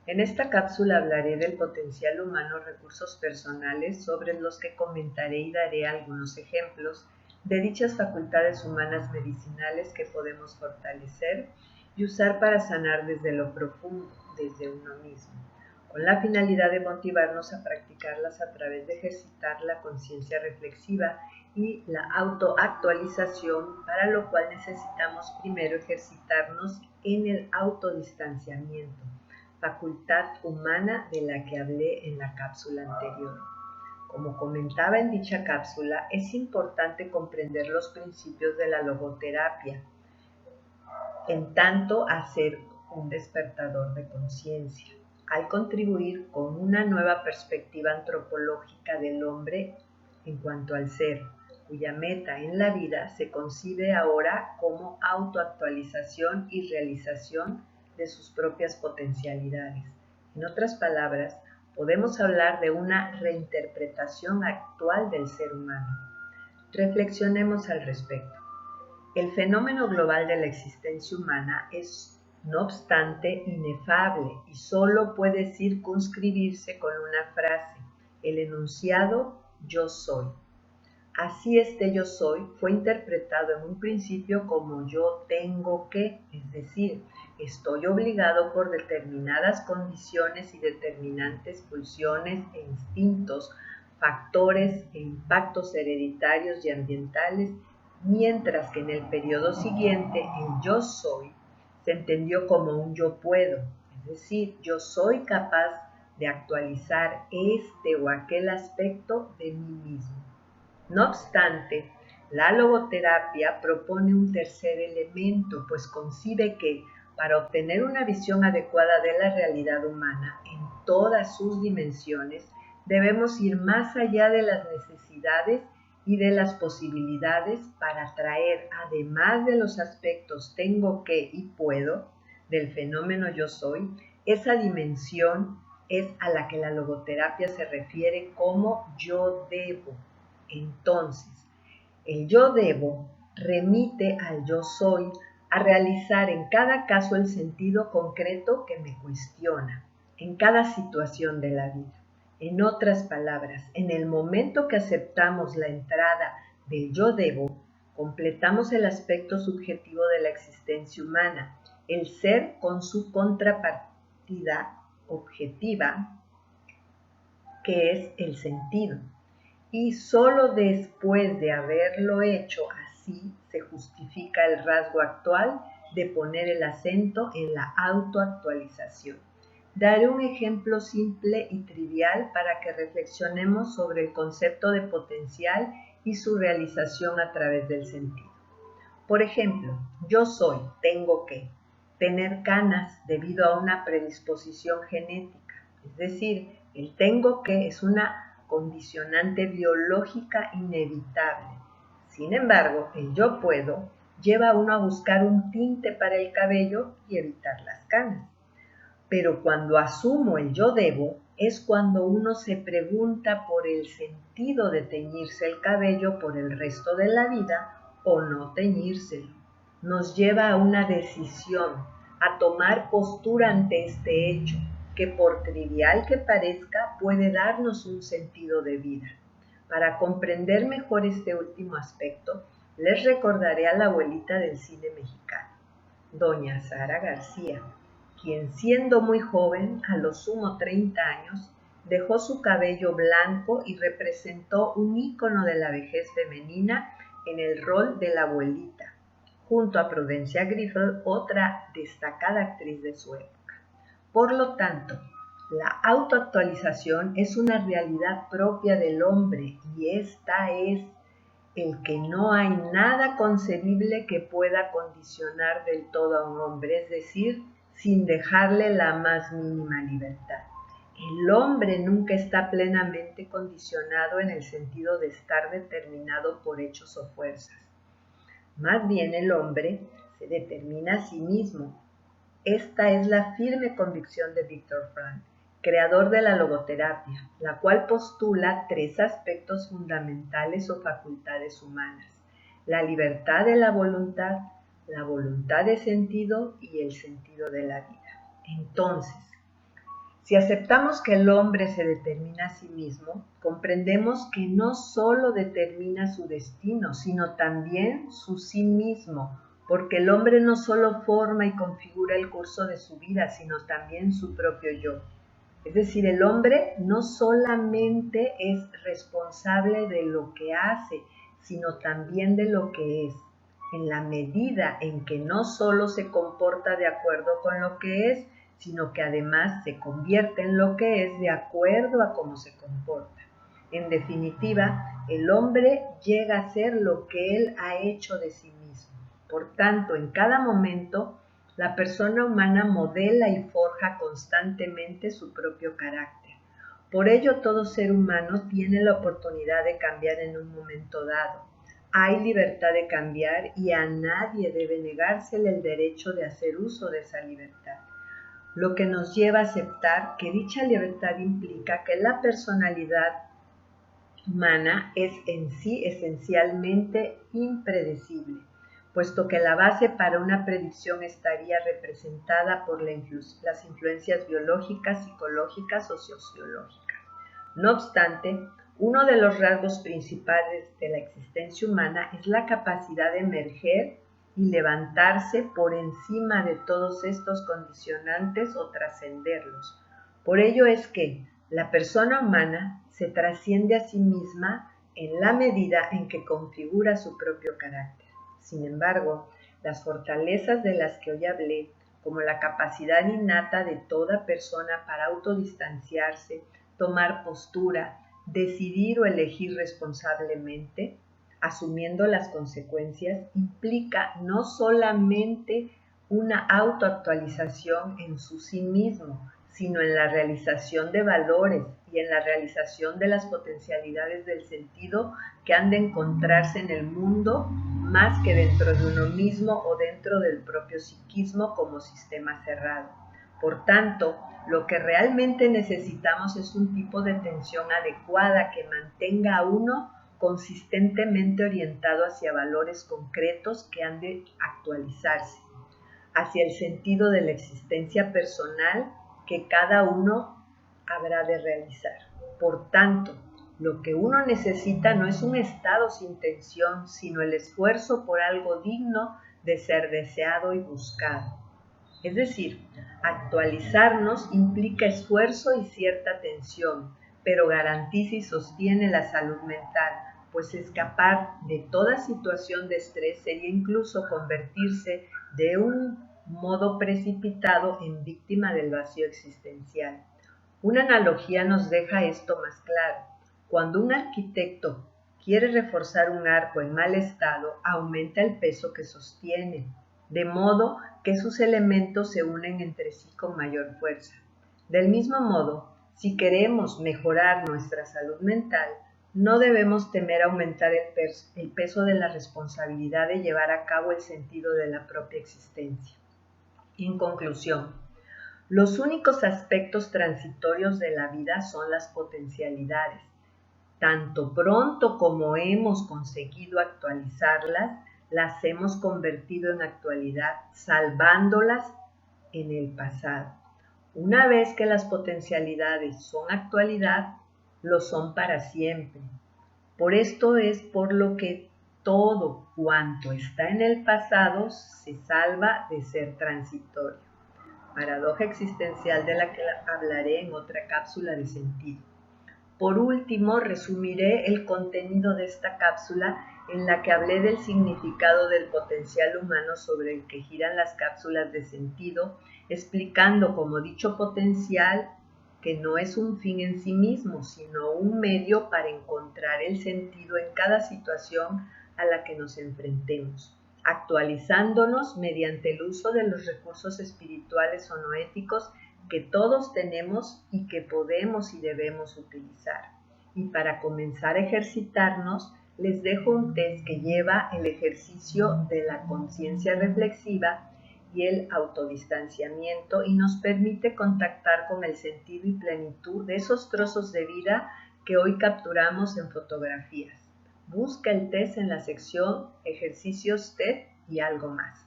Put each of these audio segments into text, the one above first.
En esta cápsula hablaré del potencial humano, recursos personales, sobre los que comentaré y daré algunos ejemplos de dichas facultades humanas medicinales que podemos fortalecer y usar para sanar desde lo profundo, desde uno mismo, con la finalidad de motivarnos a practicarlas a través de ejercitar la conciencia reflexiva y la autoactualización, para lo cual necesitamos primero ejercitarnos en el autodistanciamiento, facultad humana de la que hablé en la cápsula anterior. Como comentaba en dicha cápsula, es importante comprender los principios de la logoterapia, en tanto a ser un despertador de conciencia, al contribuir con una nueva perspectiva antropológica del hombre en cuanto al ser, cuya meta en la vida se concibe ahora como autoactualización y realización de sus propias potencialidades. En otras palabras, podemos hablar de una reinterpretación actual del ser humano. Reflexionemos al respecto. El fenómeno global de la existencia humana es, no obstante, inefable y solo puede circunscribirse con una frase, el enunciado yo soy. Así este yo soy fue interpretado en un principio como yo tengo que, es decir, estoy obligado por determinadas condiciones y determinantes pulsiones e instintos, factores e impactos hereditarios y ambientales, mientras que en el periodo siguiente el yo soy se entendió como un yo puedo, es decir, yo soy capaz de actualizar este o aquel aspecto de mí mismo. No obstante, la logoterapia propone un tercer elemento, pues concibe que para obtener una visión adecuada de la realidad humana en todas sus dimensiones, debemos ir más allá de las necesidades y de las posibilidades para traer, además de los aspectos tengo que y puedo del fenómeno yo soy, esa dimensión es a la que la logoterapia se refiere como yo debo. Entonces, el yo debo remite al yo soy a realizar en cada caso el sentido concreto que me cuestiona, en cada situación de la vida. En otras palabras, en el momento que aceptamos la entrada del yo debo, completamos el aspecto subjetivo de la existencia humana, el ser con su contrapartida objetiva, que es el sentido. Y solo después de haberlo hecho así se justifica el rasgo actual de poner el acento en la autoactualización. Daré un ejemplo simple y trivial para que reflexionemos sobre el concepto de potencial y su realización a través del sentido. Por ejemplo, yo soy, tengo que, tener canas debido a una predisposición genética, es decir, el tengo que es una condicionante biológica inevitable. Sin embargo, el yo puedo lleva a uno a buscar un tinte para el cabello y evitar las canas. Pero cuando asumo el yo debo, es cuando uno se pregunta por el sentido de teñirse el cabello por el resto de la vida o no teñírselo. Nos lleva a una decisión, a tomar postura ante este hecho, que por trivial que parezca puede darnos un sentido de vida. Para comprender mejor este último aspecto, les recordaré a la abuelita del cine mexicano, doña Sara García, quien siendo muy joven, a lo sumo 30 años, dejó su cabello blanco y representó un ícono de la vejez femenina en el rol de la abuelita, junto a Prudencia Griffith, otra destacada actriz de su época. Por lo tanto, la autoactualización es una realidad propia del hombre y esta es el que no hay nada concebible que pueda condicionar del todo a un hombre, es decir, sin dejarle la más mínima libertad. El hombre nunca está plenamente condicionado en el sentido de estar determinado por hechos o fuerzas. Más bien el hombre se determina a sí mismo. Esta es la firme convicción de Viktor Frankl, creador de la logoterapia, la cual postula tres aspectos fundamentales o facultades humanas: la libertad de la voluntad de sentido y el sentido de la vida. Entonces, Si aceptamos que el hombre se determina a sí mismo, comprendemos que no solo determina su destino, sino también su sí mismo, porque el hombre no solo forma y configura el curso de su vida, sino también su propio yo. Es decir, el hombre no solamente es responsable de lo que hace, sino también de lo que es, en la medida en que no solo se comporta de acuerdo con lo que es, sino que además se convierte en lo que es de acuerdo a cómo se comporta. En definitiva, el hombre llega a ser lo que él ha hecho de sí mismo. Por tanto, en cada momento, la persona humana modela y forja constantemente su propio carácter. Por ello, todo ser humano tiene la oportunidad de cambiar en un momento dado. Hay libertad de cambiar y a nadie debe negársele el derecho de hacer uso de esa libertad, lo que nos lleva a aceptar que dicha libertad implica que la personalidad humana es en sí esencialmente impredecible, puesto que la base para una predicción estaría representada por las influencias biológicas, psicológicas o sociológicas. No obstante, uno de los rasgos principales de la existencia humana es la capacidad de emerger y levantarse por encima de todos estos condicionantes o trascenderlos. Por ello es que la persona humana se trasciende a sí misma en la medida en que configura su propio carácter. Sin embargo, las fortalezas de las que hoy hablé, como la capacidad innata de toda persona para autodistanciarse, tomar postura, decidir o elegir responsablemente, asumiendo las consecuencias, implica no solamente una autoactualización en su sí mismo, sino en la realización de valores y en la realización de las potencialidades del sentido que han de encontrarse en el mundo más que dentro de uno mismo o dentro del propio psiquismo como sistema cerrado. Por tanto, lo que realmente necesitamos es un tipo de atención adecuada que mantenga a uno consistentemente orientado hacia valores concretos que han de actualizarse, hacia el sentido de la existencia personal que cada uno habrá de realizar. Por tanto, lo que uno necesita no es un estado sin tensión, sino el esfuerzo por algo digno de ser deseado y buscado. Es decir, actualizarnos implica esfuerzo y cierta tensión, pero garantiza y sostiene la salud mental, pues escapar de toda situación de estrés sería incluso convertirse de un modo precipitado en víctima del vacío existencial. Una analogía nos deja esto más claro. Cuando un arquitecto quiere reforzar un arco en mal estado, aumenta el peso que sostiene, de modo que sus elementos se unen entre sí con mayor fuerza. Del mismo modo, si queremos mejorar nuestra salud mental, no debemos temer aumentar el peso de la responsabilidad de llevar a cabo el sentido de la propia existencia. En conclusión, los únicos aspectos transitorios de la vida son las potencialidades. Tanto pronto como hemos conseguido actualizarlas, las hemos convertido en actualidad, salvándolas en el pasado. Una vez que las potencialidades son actualidad, lo son para siempre. Por esto es por lo que todo cuanto está en el pasado se salva de ser transitorio. Paradoja existencial de la que hablaré en otra cápsula de sentido. Por último, resumiré el contenido de esta cápsula en la que hablé del significado del potencial humano sobre el que giran las cápsulas de sentido, explicando como dicho potencial que no es un fin en sí mismo, sino un medio para encontrar el sentido en cada situación a la que nos enfrentemos, actualizándonos mediante el uso de los recursos espirituales o noéticos que todos tenemos y que podemos y debemos utilizar. Y para comenzar a ejercitarnos, les dejo un test que lleva el ejercicio de la conciencia reflexiva y el autodistanciamiento y nos permite contactar con el sentido y plenitud de esos trozos de vida que hoy capturamos en fotografías. Busca el test en la sección Ejercicios TED y algo más.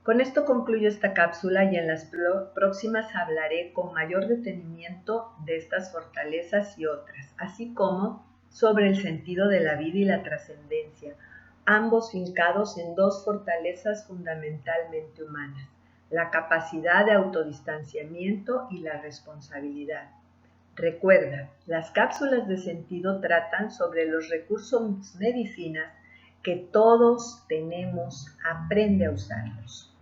Con esto concluyo esta cápsula y en las próximas hablaré con mayor detenimiento de estas fortalezas y otras, así como sobre el sentido de la vida y la trascendencia, ambos fincados en dos fortalezas fundamentalmente humanas, la capacidad de autodistanciamiento y la responsabilidad. Recuerda, las cápsulas de sentido tratan sobre los recursos medicinas que todos tenemos. Aprende a usarlos.